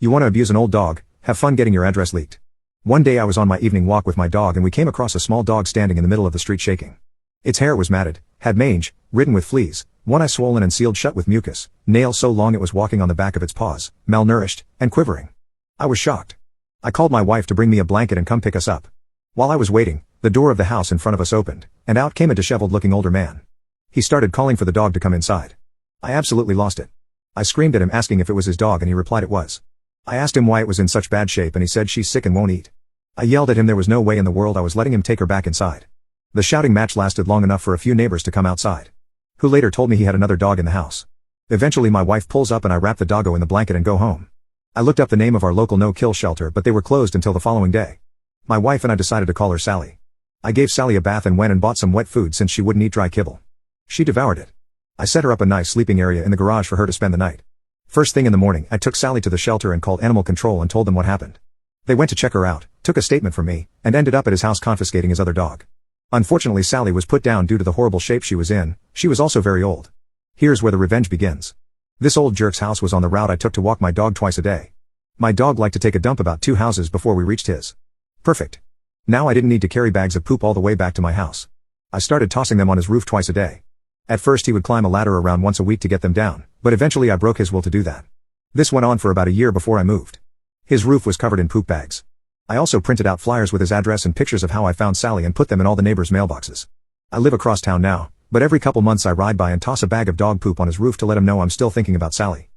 You want to abuse an old dog, have fun getting your address leaked. One day I was on my evening walk with my dog and we came across a small dog standing in the middle of the street shaking. Its hair was matted, had mange, ridden with fleas, one eye swollen and sealed shut with mucus, nails so long it was walking on the back of its paws, malnourished, and quivering. I was shocked. I called my wife to bring me a blanket and come pick us up. While I was waiting, the door of the house in front of us opened, and out came a disheveled-looking older man. He started calling for the dog to come inside. I absolutely lost it. I screamed at him asking if it was his dog and he replied it was. I asked him why it was in such bad shape and he said she's sick and won't eat. I yelled at him there was no way in the world I was letting him take her back inside. The shouting match lasted long enough for a few neighbors to come outside, who later told me he had another dog in the house. Eventually my wife pulls up and I wrap the doggo in the blanket and go home. I looked up the name of our local no-kill shelter but they were closed until the following day. My wife and I decided to call her Sally. I gave Sally a bath and went and bought some wet food since she wouldn't eat dry kibble. She devoured it. I set her up a nice sleeping area in the garage for her to spend the night. First thing in the morning I took Sally to the shelter and called animal control and told them what happened. They went to check her out, took a statement from me, and ended up at his house confiscating his other dog. Unfortunately Sally was put down due to the horrible shape she was in. She was also very old. Here's where the revenge begins. This old jerk's house was on the route I took to walk my dog twice a day. My dog liked to take a dump about 2 houses before we reached his. Perfect. Now I didn't need to carry bags of poop all the way back to my house. I started tossing them on his roof twice a day. At first he would climb a ladder around once a week to get them down, but eventually I broke his will to do that. This went on for about a year before I moved. His roof was covered in poop bags. I also printed out flyers with his address and pictures of how I found Sally and put them in all the neighbors' mailboxes. I live across town now, but every couple months I ride by and toss a bag of dog poop on his roof to let him know I'm still thinking about Sally.